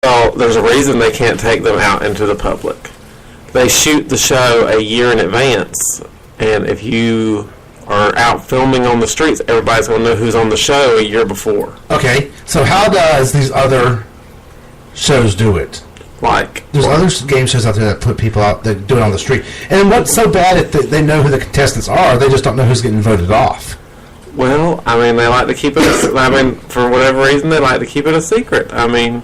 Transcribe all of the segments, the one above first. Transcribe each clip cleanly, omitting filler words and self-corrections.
Well, there's a reason they can't take them out into the public. They shoot the show a year in advance, and if you are out filming on the streets, everybody's going to know who's on the show a year before. Okay, so how does these other shows do it? Like, there's other game shows out there that put people out that do it on the street. And what's so bad if they know who the contestants are, they just don't know who's getting voted off. Well, I mean, they like to keep it. I mean, for whatever reason, they like to keep it a secret. I mean,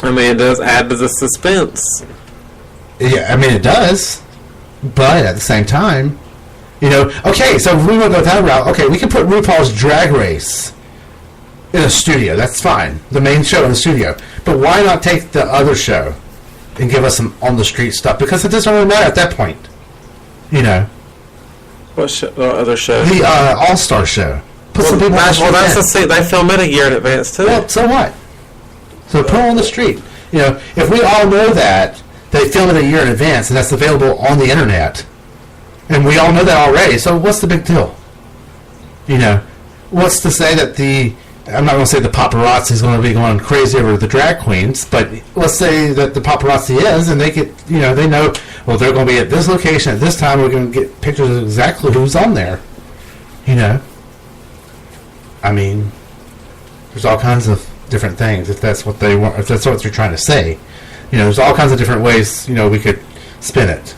it does add to the suspense. Yeah, I mean, it does, but at the same time, okay, so if we want to go that route, okay, we can put RuPaul's Drag Race in a studio. That's fine. The main show in the studio. But why not take the other show and give us some on-the-street stuff? Because it doesn't really matter at that point. What other show? The All-Star show. Put some people on the street. They film it a year in advance, too. Well, so what? So put it on the street. If we all know that, they film it a year in advance, and that's available on the internet. And we all know that already, so what's the big deal? What's to say that I'm not going to say the paparazzi is going to be going crazy over the drag queens, but let's say that the paparazzi is, and they get, they know, well, they're going to be at this location at this time, we're going to get pictures of exactly who's on there. I mean, there's all kinds of different things, if that's what they want, if that's what you're trying to say. There's all kinds of different ways, we could spin it.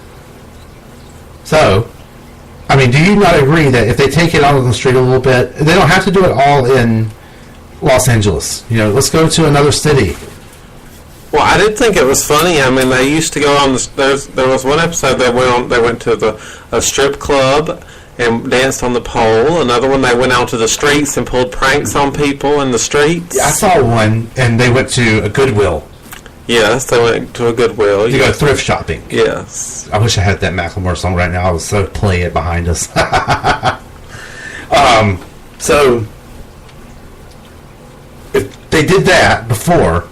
So, I mean, do you not agree that if they take it out on the street a little bit, they don't have to do it all in Los Angeles? Let's go to another city. Well, I did think it was funny. I mean, they used to go on there was one episode they went to a strip club and danced on the pole. Another one, they went out to the streets and pulled pranks on people in the streets. Yeah, I saw one, and they went to a Goodwill. Yes, they went to a Goodwill. You go thrift shopping. Yes. I wish I had that Macklemore song right now. I was so play it behind us. So, if they did that before,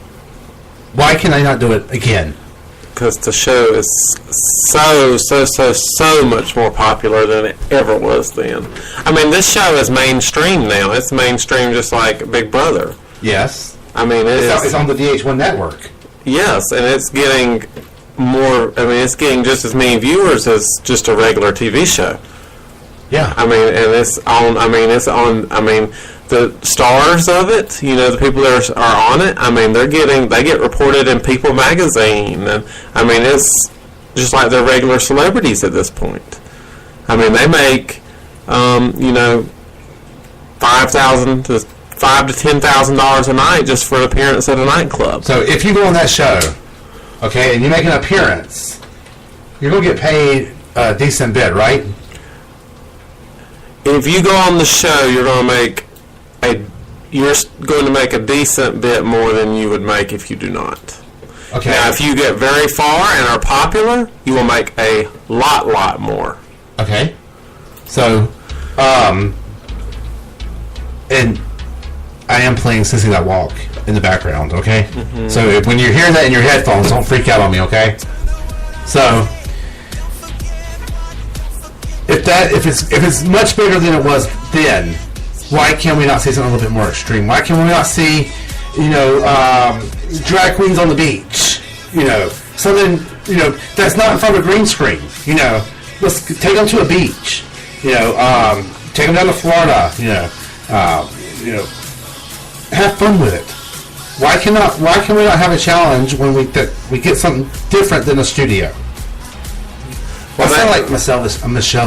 why can I not do it again? Because the show is so much more popular than it ever was then. I mean, this show is mainstream now. It's mainstream just like Big Brother. Yes. I mean, it's on the VH1 network. Yes, and it's getting more. I mean, it's getting just as many viewers as just a regular TV show. Yeah. I mean, and it's on. I mean, it's on. I mean, the stars of it. The people that are on it. I mean, they get reported in People magazine, and I mean, it's just like they're regular celebrities at this point. I mean, they make, $5,000 to $10,000 a night just for an appearance at a nightclub. So if you go on that show, okay, and you make an appearance, you're going to get paid a decent bit, right? If you go on the show, you're going to make a decent bit more than you would make if you do not. Okay. Now, if you get very far and are popular, you will make a lot more. Okay. So, and I am playing Sissy That Walk in the background, okay? Mm-hmm. So when you hear that in your headphones, don't freak out on me, okay? So, if it's much bigger than it was then, why can we not see something a little bit more extreme? Why can we not see, drag queens on the beach? Something, that's not in front of a green screen. Let's take them to a beach. Take them down to Florida. Have fun with it. Why can we not have a challenge when we get something different than a studio? Well, I sound like Michelle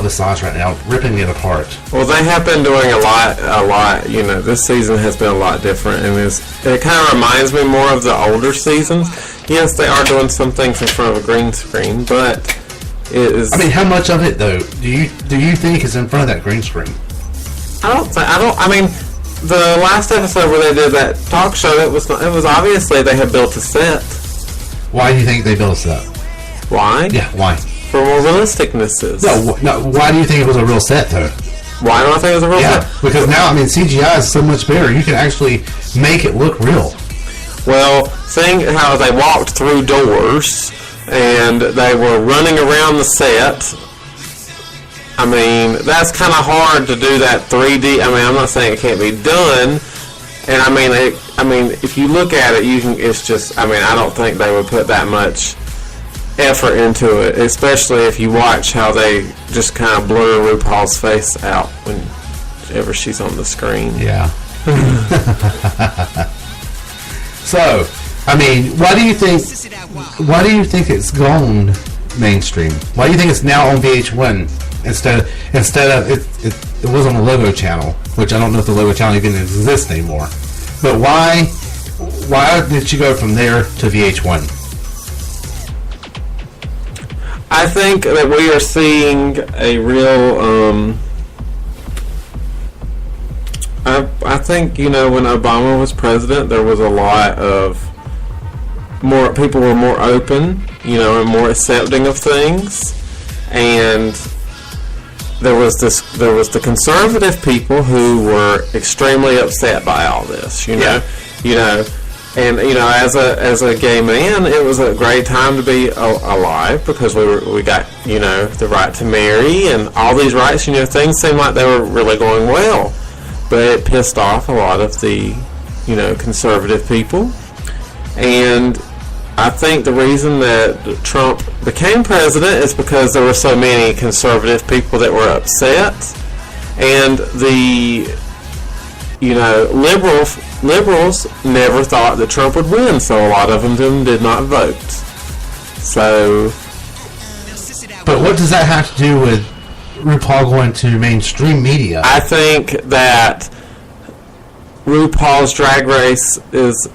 Visage right now, ripping it apart. Well, they have been doing a lot. This season has been a lot different, and it kind of reminds me more of the older seasons. Yes, they are doing some things in front of a green screen, but it is. I mean, how much of it though do you think is in front of that green screen? I mean, the last episode where they did that talk show, it was obviously they had built a set. Why do you think they built a set? Why? Yeah, why? For more realisticness. No. Why do you think it was a real set, though? Why do I think it was a real set? Because now, CGI is so much better. You can actually make it look real. Well, seeing how they walked through doors and they were running around the set, I mean, that's kind of hard to do that 3D. I mean, I'm not saying it can't be done. And, I mean, I mean, if you look at it, it's just, I mean, I don't think they would put that much effort into it, especially if you watch how they just kind of blur RuPaul's face out whenever she's on the screen. Yeah. So, I mean, why do you think it's gone mainstream? Why do you think it's now on VH1 instead of it was on the Logo channel, which I don't know if the Logo channel even exists anymore. But why did you go from there to VH1? I think that we are seeing a real I think, when Obama was president, there was a lot of more people were more open, and more accepting of things, and there was the conservative people who were extremely upset by all this, and as a gay man, it was a great time to be alive because we got the right to marry and all these rights. Things seemed like they were really going well, but it pissed off a lot of the conservative people. And I think the reason that Trump became president is because there were so many conservative people that were upset, and the liberals never thought that Trump would win, so a lot of them did not vote. So, but what does that have to do with RuPaul going to mainstream media? I think that RuPaul's Drag Race is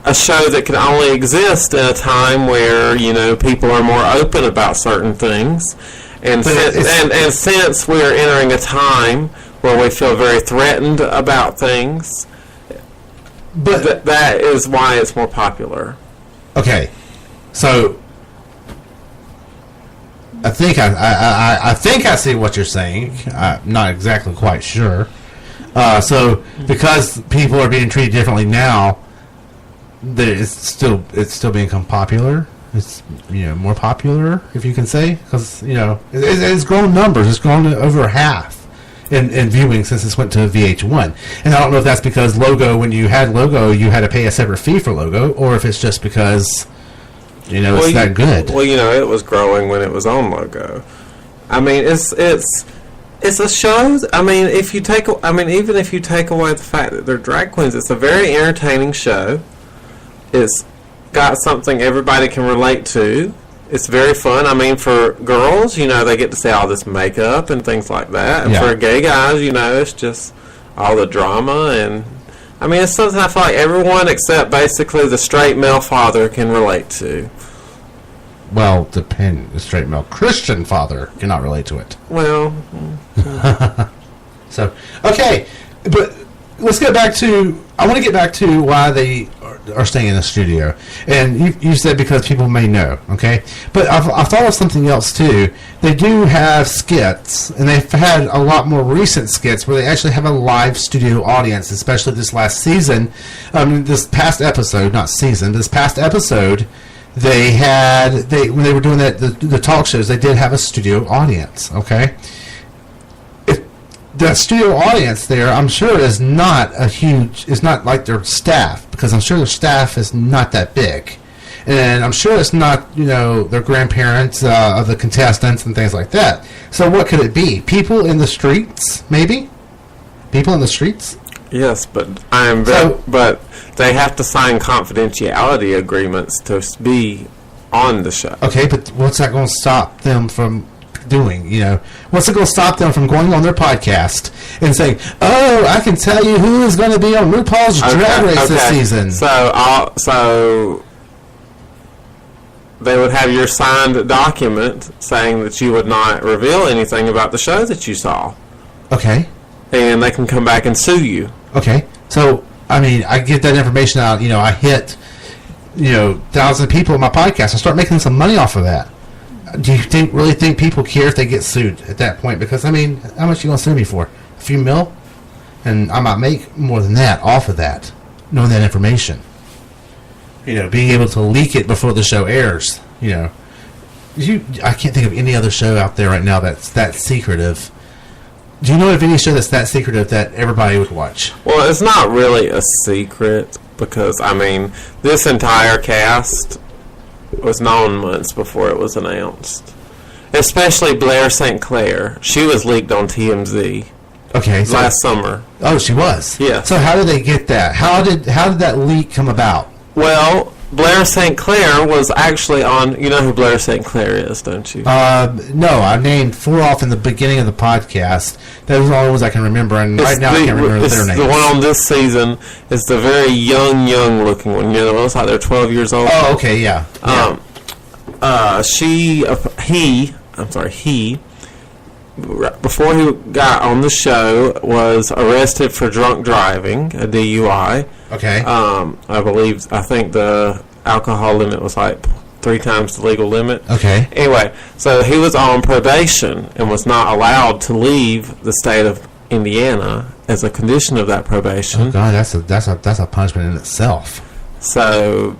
a show that can only exist in a time where people are more open about certain things, and since we are entering a time where we feel very threatened about things, but that is why it's more popular. Okay, so I think I see what you're saying. I'm not exactly quite sure. So because people are being treated differently now, it's still become popular. It's more popular, if you can say, because it's grown numbers. It's grown to over half in viewing since this went to VH1. And I don't know if that's because Logo, when you had Logo, you had to pay a separate fee for Logo, or if it's just because it's that good. Well, it was growing when it was on Logo. I mean, it's a show. I mean, even if you take away the fact that they're drag queens, it's a very entertaining show. It's got something everybody can relate to. It's very fun. I mean, for girls, they get to see all this makeup and things like that. And for gay guys, it's just all the drama. And, I mean, it's something I feel like everyone except basically the straight male father can relate to. Well, the straight male Christian father cannot relate to it. Well. So, okay. But let's get back to... I want to get back to why they are staying in the studio. And you said because people may know, okay? But I've thought of something else, too. They do have skits, and they've had a lot more recent skits where they actually have a live studio audience, especially this last season. This past episode, when they were doing the talk shows, they did have a studio audience, okay? The studio audience there, I'm sure, is not like their staff, because I'm sure their staff is not that big. And I'm sure it's not, their grandparents of the contestants and things like that. So what could it be? People in the streets, maybe? People in the streets? Yes, but but they have to sign confidentiality agreements to be on the show. Okay, but what's that going to stop them from doing? What's it going to stop them from going on their podcast and saying, "Oh, I can tell you who is going to be on RuPaul's Drag Race this season"? So they would have your signed document saying that you would not reveal anything about the show that you saw. Okay. And they can come back and sue you. Okay. So, I mean, I get that information out. I hit, thousands of people on my podcast. I start making some money off of that. Do you really think people care if they get sued at that point? Because, I mean, how much are you going to sue me for? A few mil? And I might make more than that off of that, knowing that information. Being able to leak it before the show airs. I can't think of any other show out there right now that's that secretive Do you know of any show that's that secretive that everybody would watch? Well, it's not really a secret because, I mean, this entire cast was known months before it was announced. Especially Blair St. Clair. She was leaked on TMZ. Okay. So, last summer. Oh, she was? Yeah. So how did they get that? How did that leak come about? Well, Blair St. Clair was actually on... You know who Blair St. Clair is, don't you? No. I named 4 off in the beginning of the podcast. Those are the only ones I can remember, and right now I can't remember their names. The one on this season is the very young-looking one. You know, it looks like they're 12 years old. Oh, okay, yeah. He, before he got on the show, was arrested for drunk driving, a DUI. Okay. I think the alcohol limit was like 3 times the legal limit. Okay. Anyway, so he was on probation and was not allowed to leave the state of Indiana as a condition of that probation. Oh God, that's a punishment in itself. So,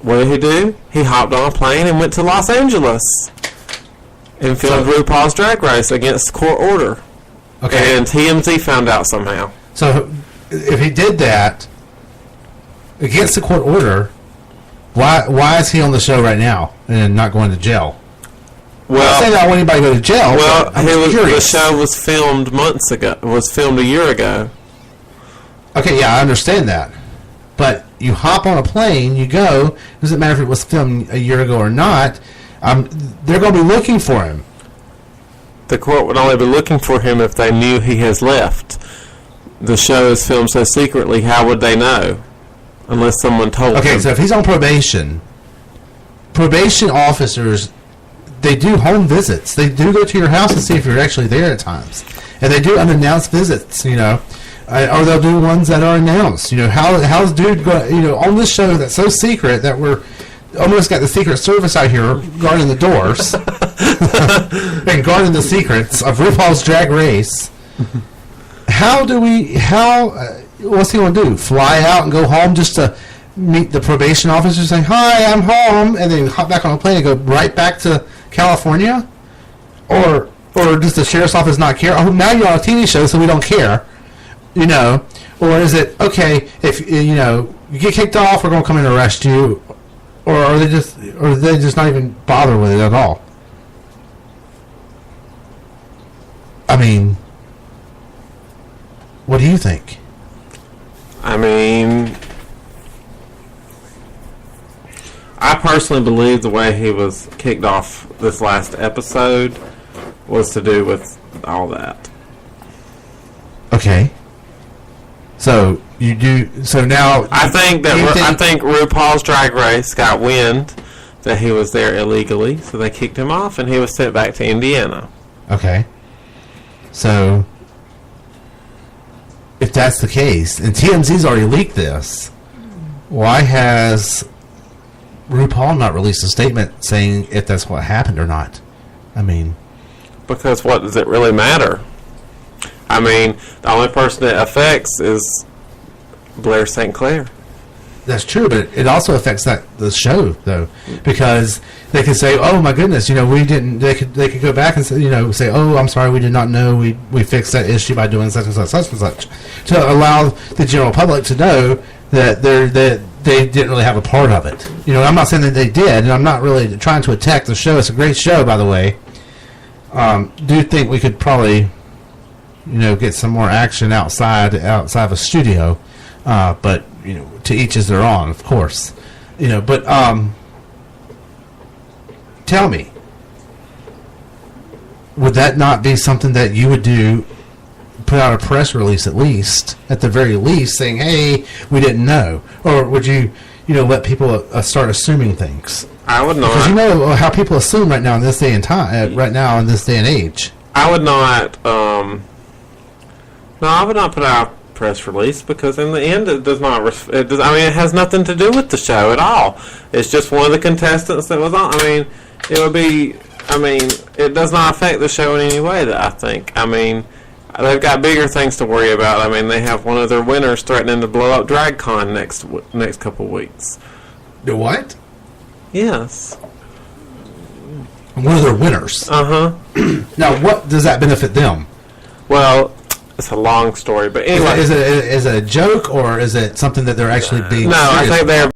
what did he do? He hopped on a plane and went to Los Angeles and filmed RuPaul's Drag Race against court order. Okay. And TMZ found out somehow. So, if he did that against the court order, why is he on the show right now and not going to jail? Well, I'm not saying I don't want anybody to go to jail. Well, the show was filmed months ago. It was filmed a year ago. Okay, yeah, I understand that. But you hop on a plane, you go. Doesn't matter if it was filmed a year ago or not. They're going to be looking for him. The court would only be looking for him if they knew he has left. The show is filmed so secretly. How would they know? Unless someone told them. Okay, so if he's on probation officers, they do home visits. They do go to your house and see if you're actually there at times. And they do unannounced visits, you know. Or they'll do ones that are announced. You know, how's dude going, you know, on this show that's so secret that we're almost got the Secret Service out here guarding the doors and guarding the secrets of RuPaul's Drag Race. What's he going to do? Fly out and go home just to meet the probation officer saying, "Hi, I'm home," and then hop back on a plane and go right back to California? Or does the sheriff's office not care? Oh, now you're on a TV show, so we don't care. You know, or is it okay if you know you get kicked off, we're going to come in and arrest you, or are they just not even bother with it at all? I mean, what do you think? I mean, I personally believe the way he was kicked off this last episode was to do with all that. Okay. So you do. So now I think RuPaul's Drag Race got wind that he was there illegally, so they kicked him off, and he was sent back to Indiana. Okay. So if that's the case, and TMZ's already leaked this, why has RuPaul not released a statement saying if that's what happened or not? I mean, because what does it really matter? I mean, the only person it affects is Blair St. Clair. That's true, but it also affects the show though, because they could say, "Oh my goodness, you know, we didn't." They could go back and say, you know, say, "Oh, I'm sorry, we did not know. We fixed that issue by doing such and such," to allow the general public to know that they didn't really have a part of it. You know, I'm not saying that they did, and I'm not really trying to attack the show. It's a great show, by the way. Do think we could probably, you know, get some more action outside of a studio, but you know, to each is their own, of course. You know, but tell me, would that not be something that you would do? Put out a press release at the very least, saying, "Hey, we didn't know," or would you let people start assuming things? I would not, because you know how people assume right now in this day and time, right now in this day and age. I would not. No, I would not put out a press release because in the end, it does not. It has nothing to do with the show at all. It's just one of the contestants that was on. I mean, it would be. I mean, it does not affect the show in any way. That I think. I mean, they've got bigger things to worry about. I mean, they have one of their winners threatening to blow up DragCon next couple weeks. The what? Yes. One of their winners. Uh-huh. Now, what does that benefit them? Well, it's a long story, but anyway. Is it a joke, or is it something that they're actually being No, I serious think they're